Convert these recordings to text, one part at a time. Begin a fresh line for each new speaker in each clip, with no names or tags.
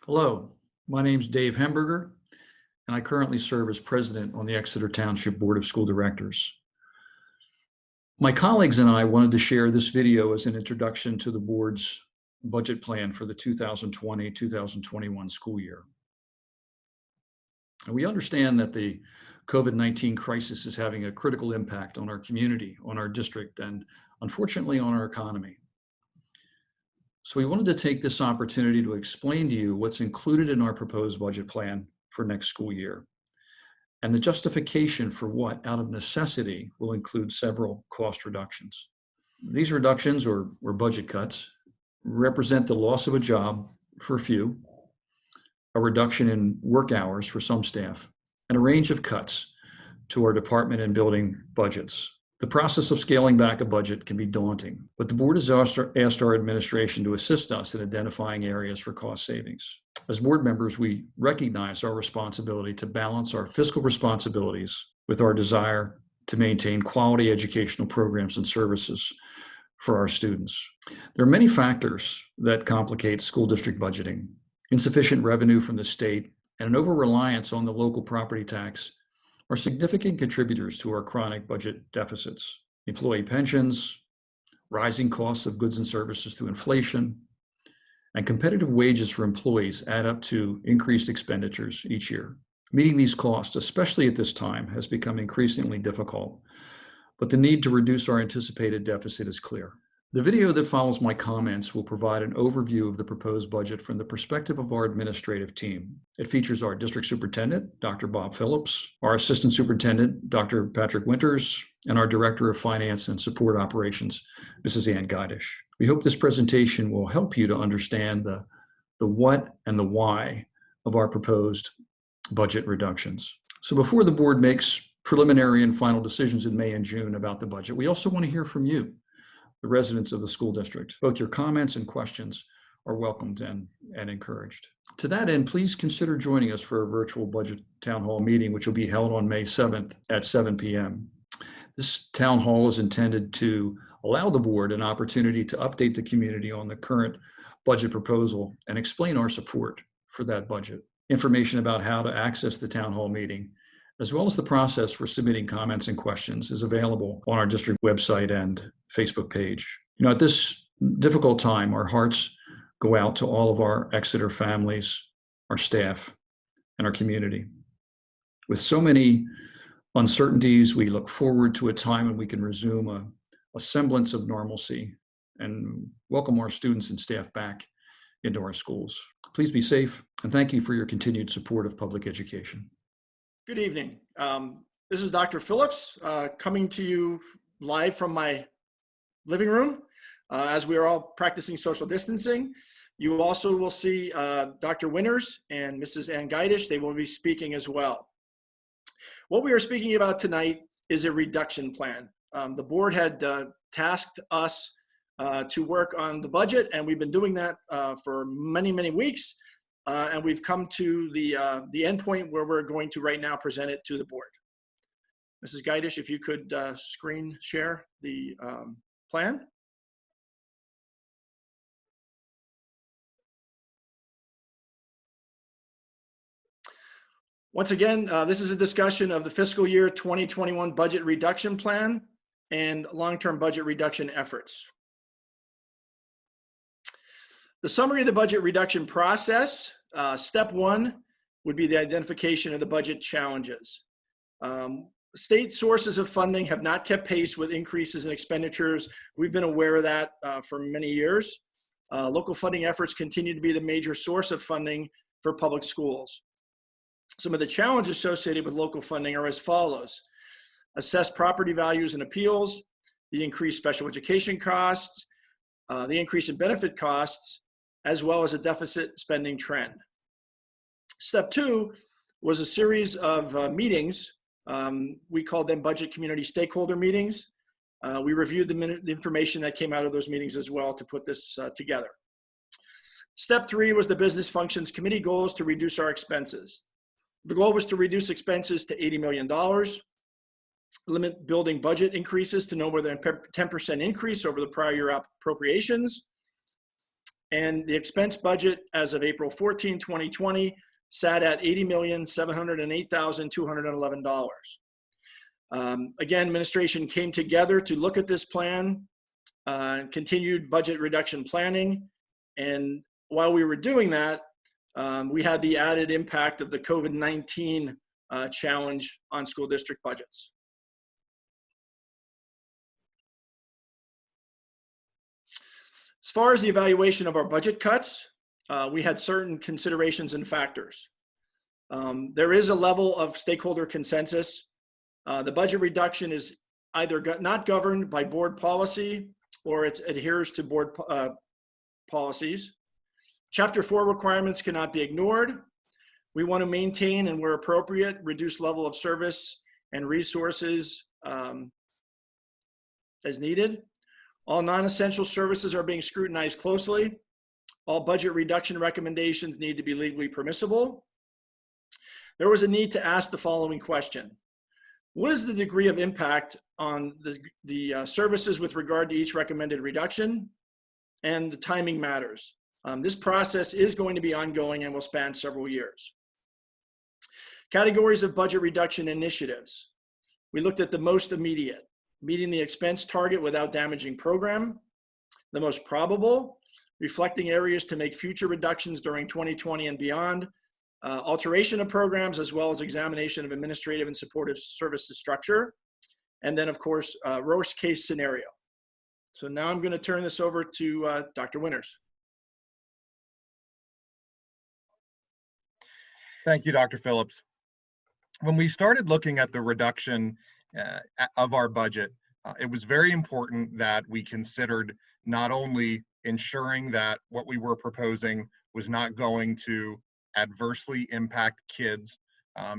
Hello, my name is Dave Hemberger, and I currently serve as president on the Exeter Township Board of School Directors. My colleagues and I wanted to share this video as an introduction to the board's budget plan for the 2020-2021 school year. And we understand that the COVID-19 crisis is having a critical impact on our community, on our district, and unfortunately on our economy. So we wanted to take this opportunity to explain to you what's included in our proposed budget plan for next school year, and the justification for what, out of necessity, will include several cost reductions. These reductions, or budget cuts, represent the loss of a job for a few, a reduction in work hours for some staff, and a range of cuts to our department and building budgets. The process of scaling back a budget can be daunting, but the board has asked our administration to assist us in identifying areas for cost savings. As board members, we recognize our responsibility to balance our fiscal responsibilities with our desire to maintain quality educational programs and services for our students. There are many factors that complicate school district budgeting. Insufficient revenue from the state and an over-reliance on the local property tax are significant contributors to our chronic budget deficits. Employee pensions, rising costs of goods and services through inflation, and competitive wages for employees add up to increased expenditures each year. Meeting these costs, especially at this time, has become increasingly difficult, but the need to reduce our anticipated deficit is clear. The video that follows my comments will provide an overview of the proposed budget from the perspective of our administrative team. It features our district superintendent, Dr. Bob Phillips, our assistant superintendent, Dr. Patrick Winters, and our director of finance and support operations, Mrs. Ann Geidish. We hope this presentation will help you to understand the what and the why of our proposed budget reductions. So before the board makes preliminary and final decisions in May and June about the budget, we also want to hear from you, the residents of the school district. Both your comments and questions are welcomed and encouraged. To that end, please consider joining us for a virtual budget town hall meeting, which will be held on May 7th at 7 p.m. This town hall is intended to allow the board an opportunity to update the community on the current budget proposal and explain our support for that budget. Information about how to access the town hall meeting, as well as the process for submitting comments and questions, is available on our district website and Facebook page. At this difficult time, our hearts go out to all of our Exeter families, our staff, and our community. With so many uncertainties, we look forward to a time when we can resume a semblance of normalcy and welcome our students and staff back into our schools. Please be safe, and thank you for your continued support of public education.
Good evening. This is Dr. Phillips coming to you live from my living room as we are all practicing social distancing. You also will see Dr. Winters and Mrs. Ann Geidish. They will be speaking as well. What we are speaking about tonight is a reduction plan. The board had tasked us to work on the budget, and we've been doing that for many, many weeks. And we've come to the end point where we're going to right now present it to the board. Mrs. Geidish, if you could screen share the plan. Once again, this is a discussion of the fiscal year 2021 budget reduction plan and long-term budget reduction efforts. The summary of the budget reduction process. Step one would be the identification of the budget challenges. State sources of funding have not kept pace with increases in expenditures. We've been aware of that for many years. Local funding efforts continue to be the major source of funding for public schools. Some of the challenges associated with local funding are as follows: assessed property values and appeals, the increased special education costs, the increase in benefit costs, as well as a deficit spending trend. Step two was a series of meetings. We called them budget community stakeholder meetings. We reviewed the information that came out of those meetings as well to put this together. Step three was the business functions committee goals to reduce our expenses. The goal was to reduce expenses to $80 million, limit building budget increases to no more than 10% increase over the prior year appropriations, And the expense budget as of April 14, 2020, sat at $80,708,211. Again, administration came together to look at this plan, continued budget reduction planning. And while we were doing that, we had the added impact of the COVID-19 challenge on school district budgets. As far as the evaluation of our budget cuts, we had certain considerations and factors. There is a level of stakeholder consensus. The budget reduction is either not governed by board policy or it adheres to board policies. Chapter 4 requirements cannot be ignored. We want to maintain, and where appropriate, reduce level of service and resources as needed. All non-essential services are being scrutinized closely. All budget reduction recommendations need to be legally permissible. There was a need to ask the following question. What is the degree of impact on the services with regard to each recommended reduction? And the timing matters. This process is going to be ongoing and will span several years. Categories of budget reduction initiatives. We looked at the most immediate, meeting the expense target without damaging program. The most probable, reflecting areas to make future reductions during 2020 and beyond. Alteration of programs, as well as examination of administrative and supportive services structure. And then, of course, worst case scenario. So now I'm going to turn this over to Dr. Winters.
Thank you, Dr. Phillips. When we started looking at the reduction of our budget, it was very important that we considered not only ensuring that what we were proposing was not going to adversely impact kids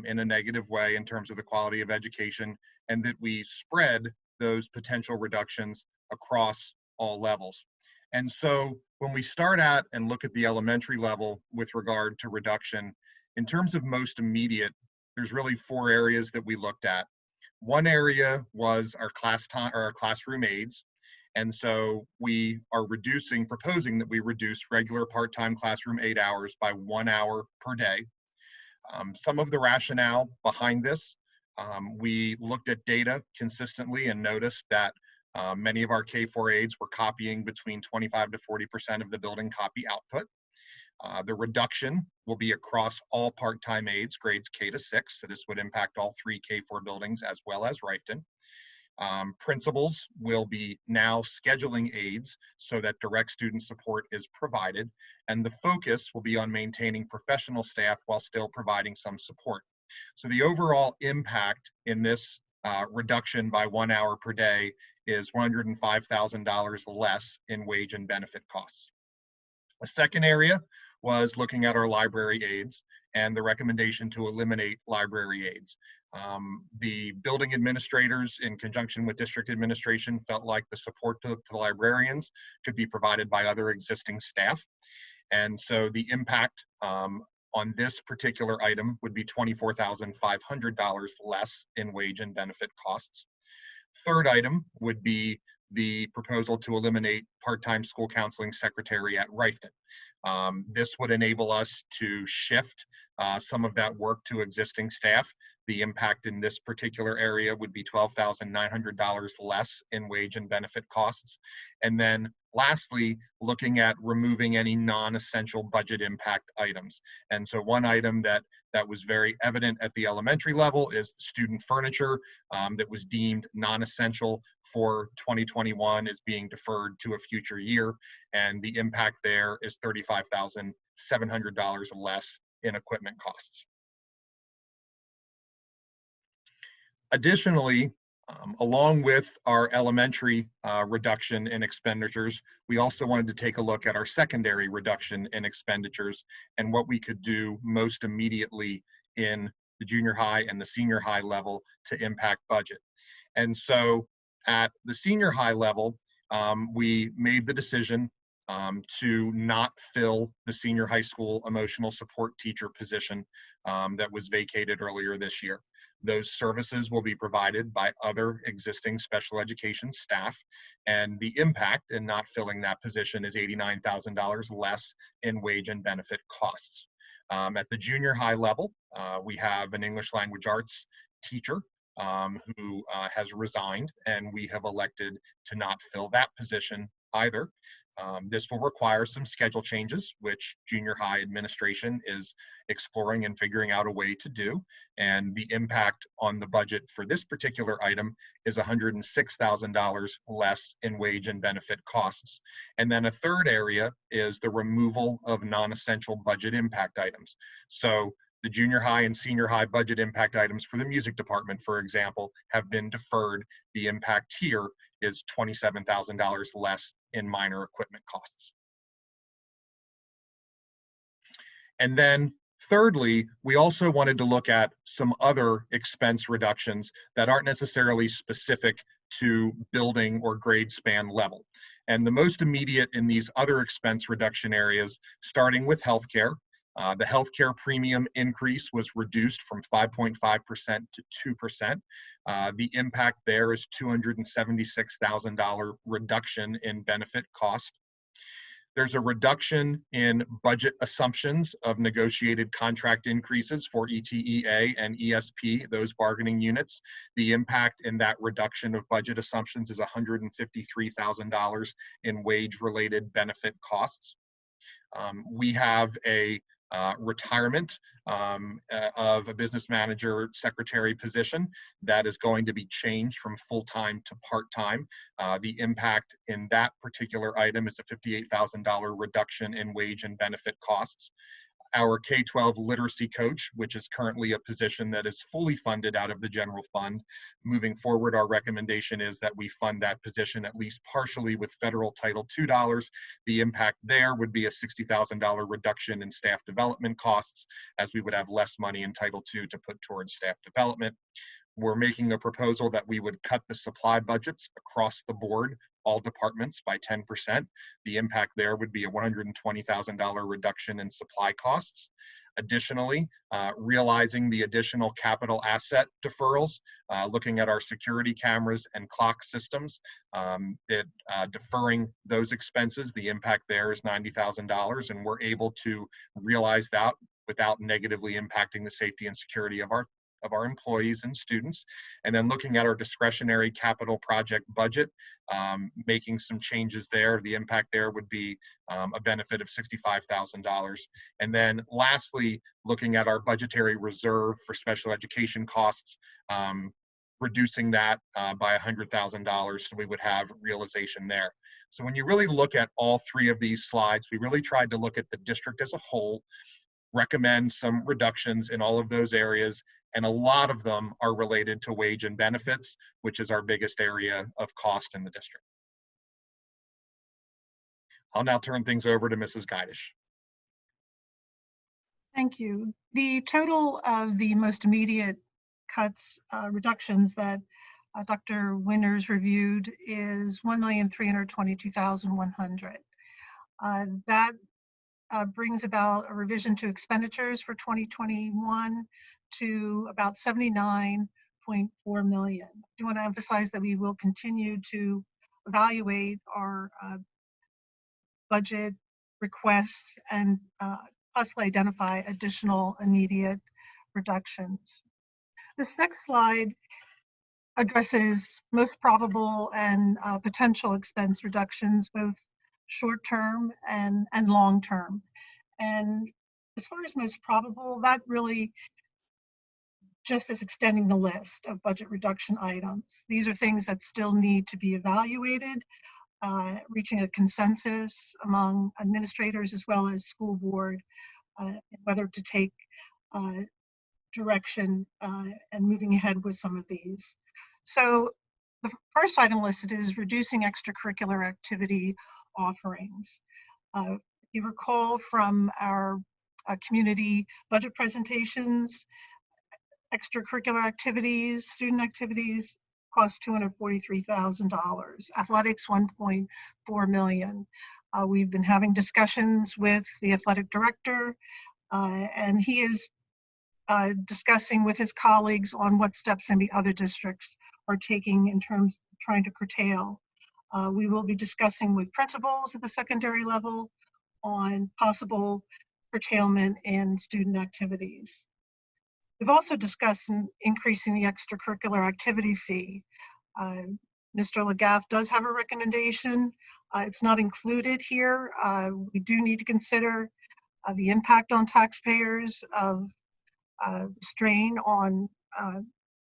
in a negative way in terms of the quality of education, and that we spread those potential reductions across all levels. And so when we start out and look at the elementary level with regard to reduction, in terms of most immediate, there's really 4 areas that we looked at. One area was our classroom aides. And so we are proposing that we reduce regular part-time classroom aide hours by 1 hour per day. Some of the rationale behind this, we looked at data consistently and noticed that many of our K-4 aides were copying between 25 to 40% of the building copy output. The reduction will be across all part-time aides, grades K to 6, so this would impact all 3 K-4 buildings as well as Rifton. Principals will be now scheduling aides so that direct student support is provided, and the focus will be on maintaining professional staff while still providing some support. So the overall impact in this reduction by 1 hour per day is $105,000 less in wage and benefit costs. A second area was looking at our library aides and the recommendation to eliminate library aides. The building administrators, in conjunction with district administration, felt like the support to the librarians could be provided by other existing staff. And so the impact on this particular item would be $24,500 less in wage and benefit costs. Third item would be the proposal to eliminate part-time school counseling secretary at Rifton. This would enable us to shift some of that work to existing staff. The impact in this particular area would be $12,900 less in wage and benefit costs. And then lastly, looking at removing any non-essential budget impact items. And so one item that was very evident at the elementary level is the student furniture that was deemed non-essential for 2021 is being deferred to a future year. And the impact there is $35,700 less in equipment costs. Additionally, along with our elementary reduction in expenditures, we also wanted to take a look at our secondary reduction in expenditures and what we could do most immediately in the junior high and the senior high level to impact budget. And so at the senior high level, we made the decision to not fill the senior high school emotional support teacher position that was vacated earlier this year. Those services will be provided by other existing special education staff, and the impact in not filling that position is $89,000 less in wage and benefit costs. At the junior high level, we have an English language arts teacher who has resigned, and we have elected to not fill that position either. This will require some schedule changes, which junior high administration is exploring and figuring out a way to do. And the impact on the budget for this particular item is $106,000 less in wage and benefit costs. And then a third area is the removal of non-essential budget impact items. So the junior high and senior high budget impact items for the music department, for example, have been deferred. The impact here is $27,000 less in minor equipment costs. And then thirdly, we also wanted to look at some other expense reductions that aren't necessarily specific to building or grade span level. And the most immediate in these other expense reduction areas, starting with healthcare. The healthcare premium increase was reduced from 5.5% to 2%. The impact there is $276,000 reduction in benefit cost. There's a reduction in budget assumptions of negotiated contract increases for ETEA and ESP, those bargaining units. The impact in that reduction of budget assumptions is $153,000 in wage-related benefit costs. We have a retirement of a business manager secretary position that is going to be changed from full-time to part-time. The impact in that particular item is a $58,000 reduction in wage and benefit costs. Our K-12 literacy coach, which is currently a position that is fully funded out of the general fund. Moving forward, our recommendation is that we fund that position at least partially with federal Title II dollars. The impact there would be a $60,000 reduction in staff development costs, as we would have less money in Title II to put towards staff development. We're making a proposal that we would cut the supply budgets across the board, all departments, by 10%. The impact there would be a $120,000 reduction in supply costs. Additionally, realizing the additional capital asset deferrals, looking at our security cameras and clock systems, deferring those expenses, the impact there is $90,000, and we're able to realize that without negatively impacting the safety and security of our employees and students. And then looking at our discretionary capital project budget, making some changes there. The impact there would be a benefit of $65,000. And then lastly, looking at our budgetary reserve for special education costs, reducing that by $100,000, so we would have realization there. So when you really look at all three of these slides, we really tried to look at the district as a whole, recommend some reductions in all of those areas, and a lot of them are related to wage and benefits, which is our biggest area of cost in the district. I'll now turn things over to Mrs. Guidish.
Thank you. The total of the most immediate cuts, reductions that Dr. Winters reviewed is $1,322,100. That brings about a revision to expenditures for 2021 to about $79.4 million. I do want to emphasize that we will continue to evaluate our budget requests and possibly identify additional immediate reductions. This next slide addresses most probable and potential expense reductions, both short-term and long-term. And as far as most probable, that really just is extending the list of budget reduction items. These are things that still need to be evaluated, reaching a consensus among administrators as well as school board, whether to take direction and moving ahead with some of these. So the first item listed is reducing extracurricular activity offerings. If you recall from our community budget presentations, extracurricular activities, student activities cost $243,000. Athletics, $1.4 million. We've been having discussions with the athletic director, and he is discussing with his colleagues on what steps maybe other districts are taking in terms of trying to curtail. We will be discussing with principals at the secondary level on possible curtailment in student activities. We've also discussed increasing the extracurricular activity fee. Mr. Legaff does have a recommendation. It's not included here. We do need to consider the impact on taxpayers of the strain on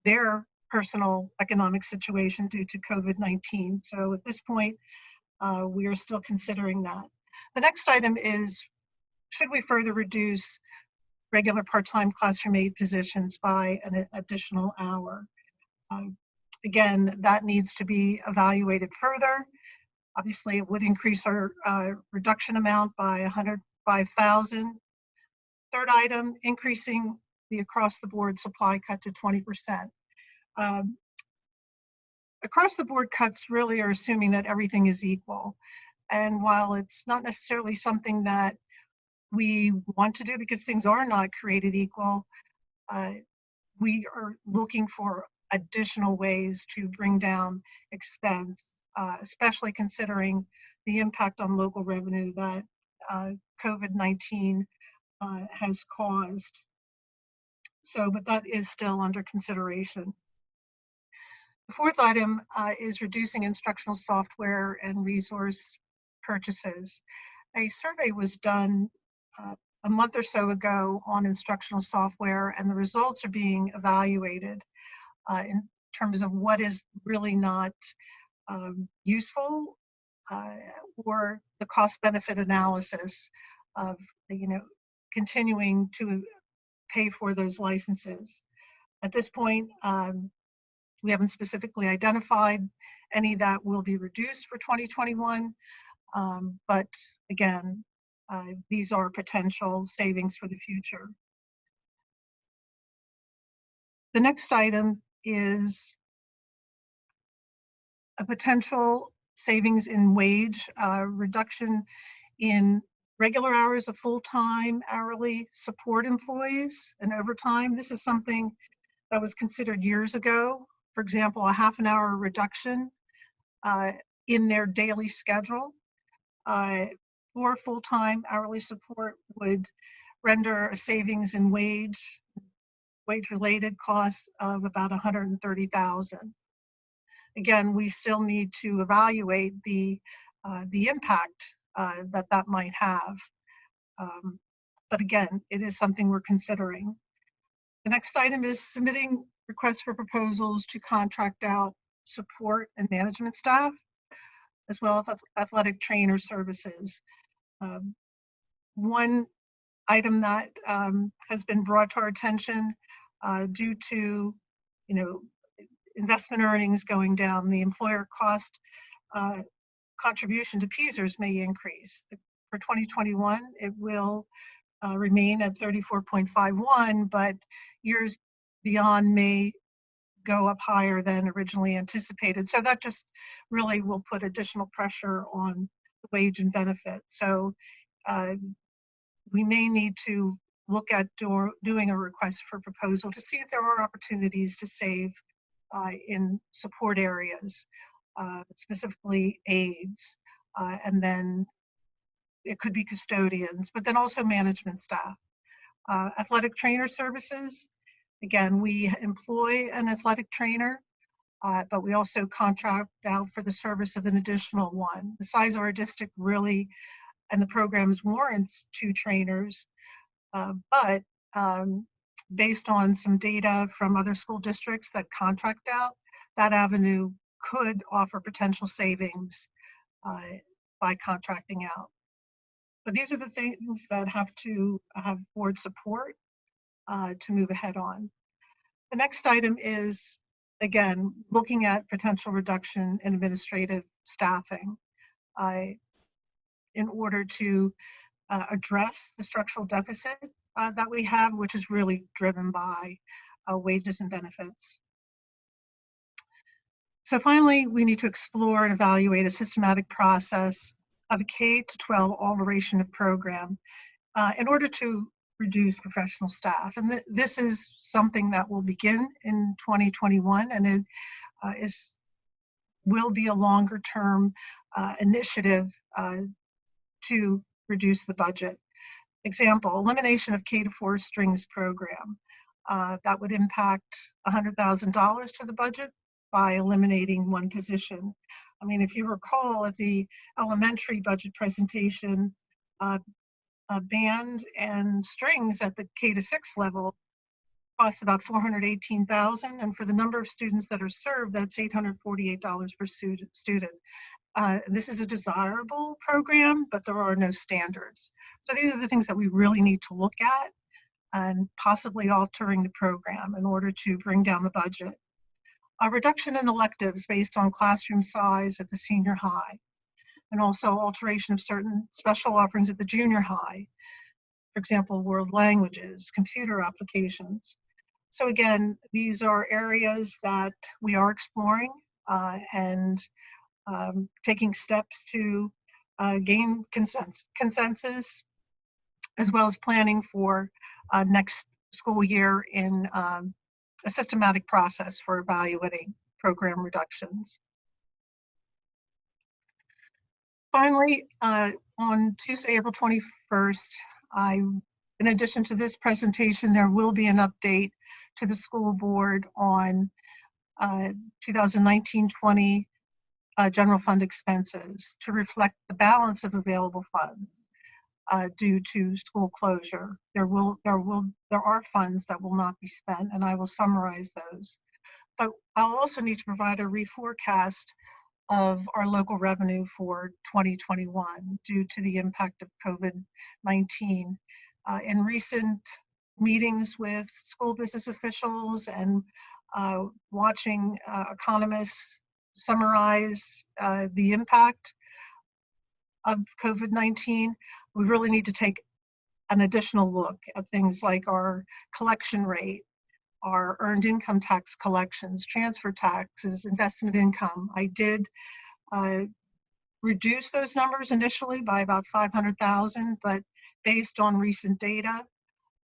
their personal economic situation due to COVID-19. So at this point, we are still considering that. The next item is, should we further reduce regular part-time classroom aide positions by an additional hour? Again, that needs to be evaluated further. Obviously, it would increase our reduction amount by $105,000. Third item, increasing the across-the-board supply cut to 20%. Across-the-board cuts really are assuming that everything is equal. And while it's not necessarily something that we want to do because things are not created equal, we are looking for additional ways to bring down expense, especially considering the impact on local revenue that COVID-19 has caused. So, but that is still under consideration. The fourth item is reducing instructional software and resource purchases. A survey was done a month or so ago on instructional software, and the results are being evaluated in terms of what is really not useful, or the cost-benefit analysis of, continuing to pay for those licenses. At this point, we haven't specifically identified any that will be reduced for 2021, but again, these are potential savings for the future. The next item is a potential savings in wage, reduction in regular hours of full-time hourly support employees and overtime. This is something that was considered years ago. For example, a half an hour reduction in their daily schedule for full-time hourly support would render a savings in wage-related costs of about $130,000. Again, we still need to evaluate the impact that might have. But again, it is something we're considering. The next item is submitting requests for proposals to contract out support and management staff, as well as athletic trainer services. One item that has been brought to our attention due to, investment earnings going down, the employer cost contribution to PESERs may increase. For 2021, it will remain at 34.51, but years beyond may go up higher than originally anticipated. So that just really will put additional pressure on the wage and benefits. So we may need to look at doing a request for proposal to see if there are opportunities to save in support areas, specifically aides, and then it could be custodians, but then also management staff. Athletic trainer services, again, we employ an athletic trainer, but we also contract out for the service of an additional one. The size of our district really, and the programs warrants 2 trainers, but based on some data from other school districts that contract out, that avenue could offer potential savings by contracting out. But these are the things that have to have board support to move ahead on. The next item is, again, looking at potential reduction in administrative staffing in order to address the structural deficit that we have, which is really driven by wages and benefits. So finally, we need to explore and evaluate a systematic process of a K-12 all-duration program in order to reduce professional staff. And this is something that will begin in 2021, and it will be a longer term initiative to reduce the budget. Example, elimination of K-4 strings program. That would impact $100,000 to the budget by eliminating one position. I mean, if you recall at the elementary budget presentation, band and strings at the K-6 level costs about $418,000, and for the number of students that are served, that's $848 per student. This is a desirable program, but there are no standards. So these are the things that we really need to look at, and possibly altering the program in order to bring down the budget. A reduction in electives based on classroom size at the senior high, and also alteration of certain special offerings at the junior high. For example, world languages, computer applications. So again, these are areas that we are exploring and taking steps to gain consensus, as well as planning for next school year in a systematic process for evaluating program reductions. Finally, on Tuesday, April 21st, in addition to this presentation, there will be an update to the school board on 2019-20 general fund expenses to reflect the balance of available funds due to school closure. There are funds that will not be spent, and I will summarize those. But I'll also need to provide a reforecast of our local revenue for 2021 due to the impact of COVID-19. In recent meetings with school business officials and watching economists summarize the impact of COVID-19, we really need to take an additional look at things like our collection rate, our earned income tax collections, transfer taxes, investment income. I did reduce those numbers initially by about 500,000, but based on recent data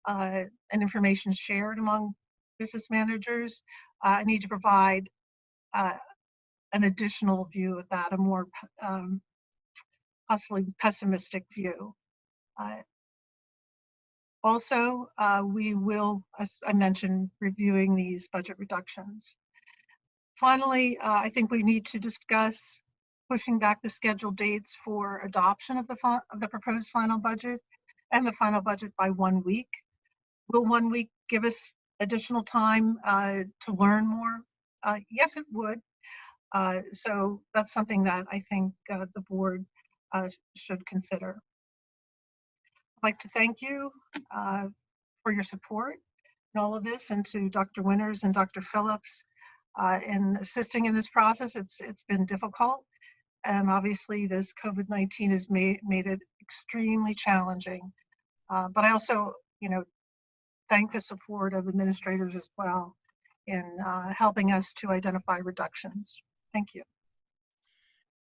and information shared among business managers, I need to provide an additional view of that, a more possibly pessimistic view. Also, we will, as I mentioned, reviewing these budget reductions. Finally, I think we need to discuss pushing back the scheduled dates for adoption of the proposed final budget and the final budget by 1 week. Will 1 week give us additional time to learn more? Yes, it would. So that's something that I think the board should consider. I'd like to thank you for your support in all of this, and to Dr. Winters and Dr. Phillips in assisting in this process. It's been difficult, and obviously this COVID-19 has made it extremely challenging. But I also, thank the support of administrators as well in helping us to identify reductions. Thank you.